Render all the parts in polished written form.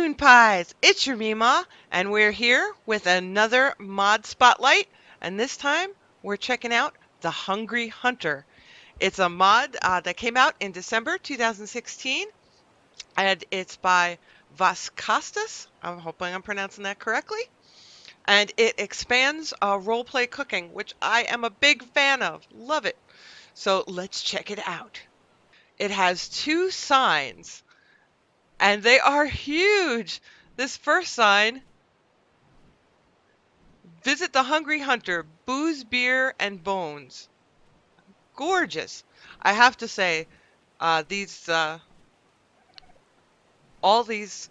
Moon Pies! It's your MeeMaw, and we're here with another mod spotlight, and this time we're checking out the Hungry Hunter. It's a mod that came out in December 2016, and it's by Vas Costas. I'm hoping I'm pronouncing that correctly. And it expands roleplay cooking, which I am a big fan of. Love it. So let's check it out. It has two signs, and they are huge. This first sign: visit the Hungry Hunter, booze, beer, and bones. Gorgeous. I have to say, these all these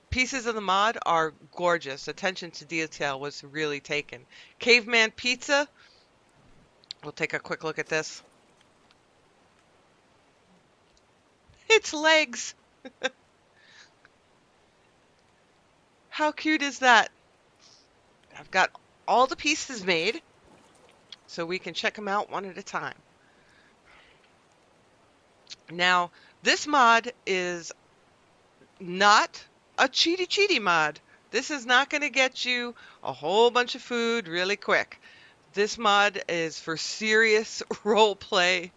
pieces of the mod are gorgeous. Attention to detail was really taken. Caveman pizza. We'll take a quick look at this. Its legs. How cute is that? I've got all the pieces made, so we can check them out one at a time. Now, this mod is not a cheaty mod. This is not going to get you a whole bunch of food really quick. This mod is for serious role play,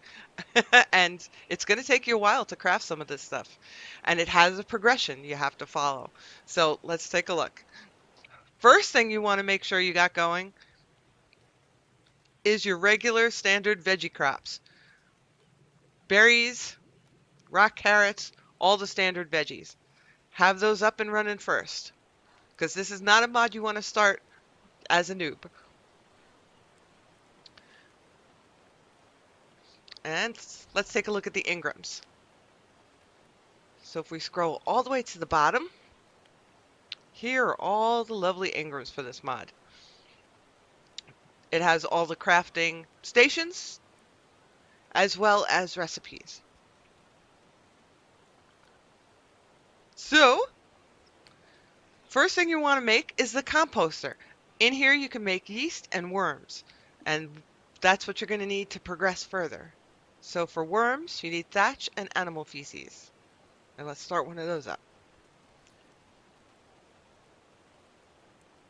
and it's going to take you a while to craft some of this stuff. And it has a progression you have to follow. So let's take a look. First thing you want to make sure you got going is your regular standard veggie crops. Berries, rock carrots, all the standard veggies. Have those up and running first, because this is not a mod you want to start as a noob. And let's take a look at the engrams. So if we scroll all the way to the bottom, here are all the lovely engrams for this mod. It has all the crafting stations as well as recipes. So, first thing you want to make is the composter. In here you can make yeast and worms, and that's what you're going to need to progress further. So for worms, you need thatch and animal feces. And let's start one of those up.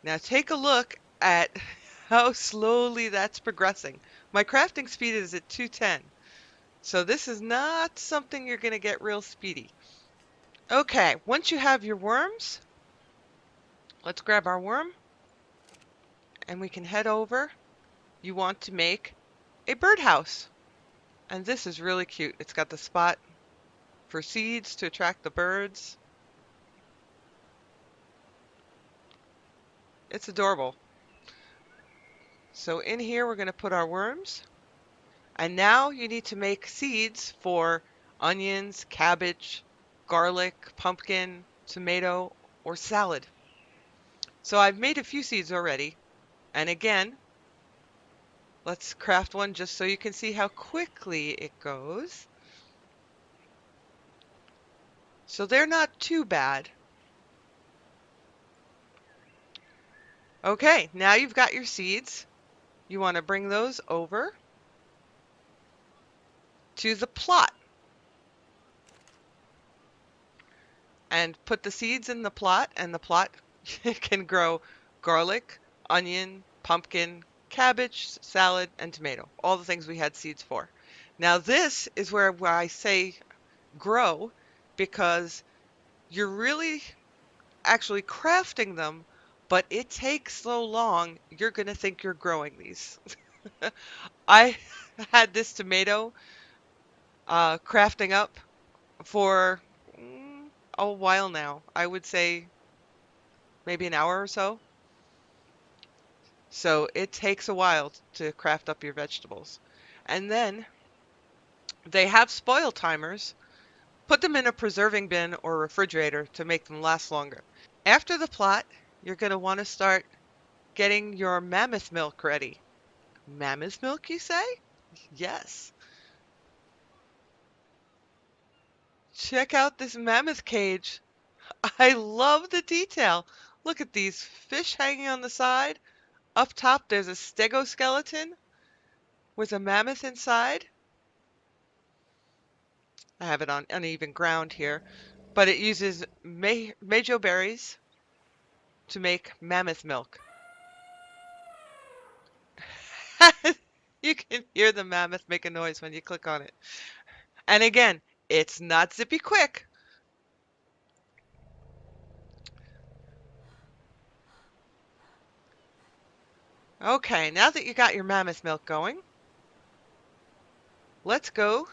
Now take a look at how slowly that's progressing. My crafting speed is at 210. So this is not something you're going to get real speedy. Okay, once you have your worms, let's grab our worm and we can head over. You want to make a birdhouse. And this is really cute. It's got the spot for seeds to attract the birds. It's adorable. So in here we're going to put our worms. And now you need to make seeds for onions, cabbage, garlic, pumpkin, tomato, or salad. So I've made a few seeds already. And again, let's craft one just so you can see how quickly it goes. So they're not too bad. Okay, now you've got your seeds. You want to bring those over to the plot and put the seeds in the plot, and the plot can grow garlic, onion, pumpkin, cabbage, salad, and tomato. All the things we had seeds for. Now this is where I say grow, because you're really actually crafting them, but it takes so long, you're going to think you're growing these. I had this tomato crafting up for a while now. I would say maybe an hour or so. So it takes a while to craft up your vegetables. And then they have spoil timers. Put them in a preserving bin or refrigerator to make them last longer. After the plot, you're going to want to start getting your mammoth milk ready. Mammoth milk, you say? Yes. Check out this mammoth cage. I love the detail. Look at these fish hanging on the side. Up top, there's a stegoskeleton with a mammoth inside. I have it on uneven ground here. but it uses majo berries to make mammoth milk. You can hear the mammoth make a noise when you click on it. And again, it's not zippy quick. Okay, now that you got your mammoth milk going, let's go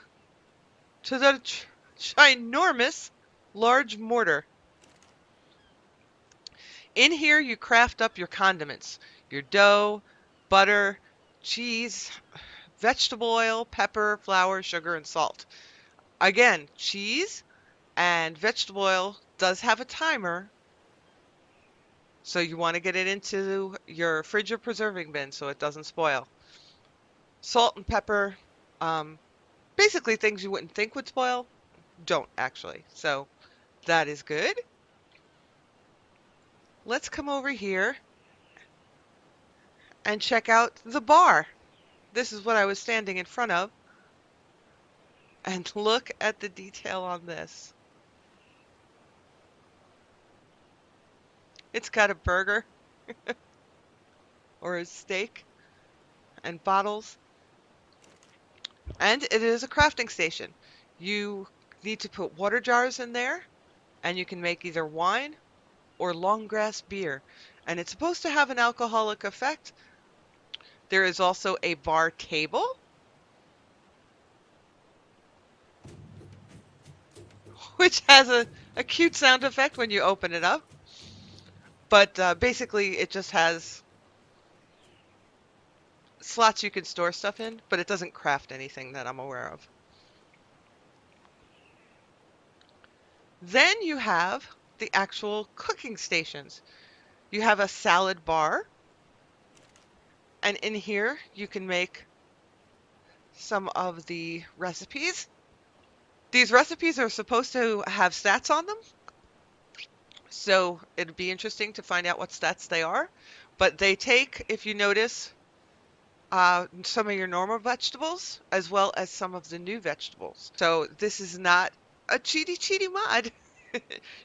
to the ginormous large mortar. In here, you craft up your condiments, your dough, butter, cheese, vegetable oil, pepper, flour, sugar, and salt. Again, cheese and vegetable oil does have a timer, so you want to get it into your fridge or preserving bin so it doesn't spoil. Salt and pepper, um, basically things you wouldn't think would spoil, don't actually. So that is good. Let's come over here and check out the bar. This is what I was standing in front of. And look at the detail on this. It's got a burger or a steak and bottles. And it is a crafting station. You need to put water jars in there, and you can make either wine or long grass beer. And it's supposed to have an alcoholic effect. There is also a bar table, which has a cute sound effect when you open it up. But basically, it just has slots you can store stuff in, but it doesn't craft anything that I'm aware of. Then you have the actual cooking stations. You have a salad bar, and in here you can make some of the recipes. These recipes are supposed to have stats on them, so it'd be interesting to find out what stats they are. But they take, if you notice, some of your normal vegetables as well as some of the new vegetables. So this is not a cheaty mod.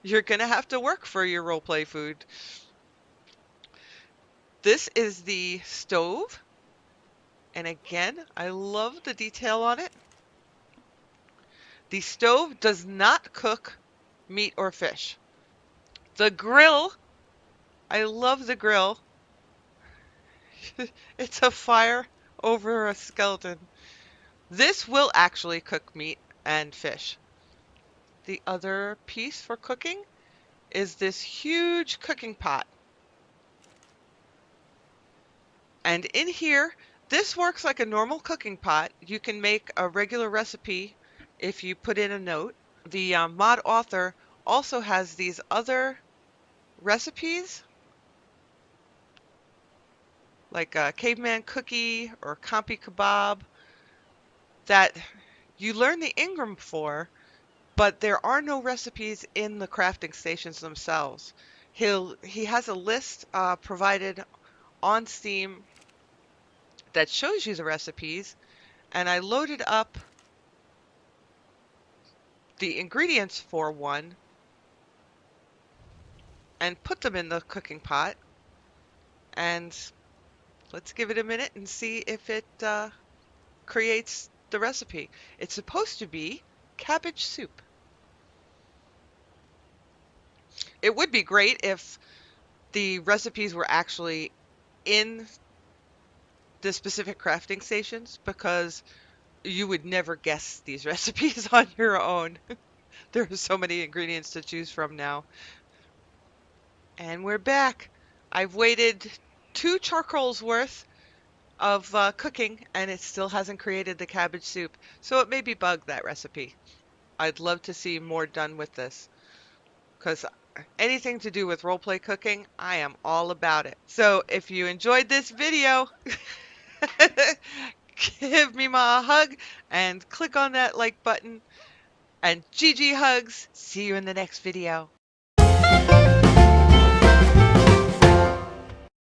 You're gonna have to work for your roleplay food. This is the stove, and again, I love the detail on it. The stove does not cook meat or fish. The grill, I love the grill. It's a fire over a skeleton. This will actually cook meat and fish. The other piece for cooking is this huge cooking pot. And in here, this works like a normal cooking pot. You can make a regular recipe if you put in a note. The mod author also has these other recipes, like a caveman cookie or compi kebab, that you learn the Ingram for, but there are no recipes in the crafting stations themselves. He has a list provided on Steam that shows you the recipes, and I loaded up the ingredients for one and put them in the cooking pot. And let's give it a minute and see if it creates the recipe. It's supposed to be cabbage soup. It would be great if the recipes were actually in the specific crafting stations, because you would never guess these recipes on your own. There are so many ingredients to choose from now. And we're back. I've waited 2 charcoals worth of cooking, and it still hasn't created the cabbage soup. So it may be bugged, that recipe. I'd love to see more done with this, because anything to do with roleplay cooking, I am all about it. So if you enjoyed this video, give MeeMaw a hug and click on that like button. And GG hugs. See you in the next video.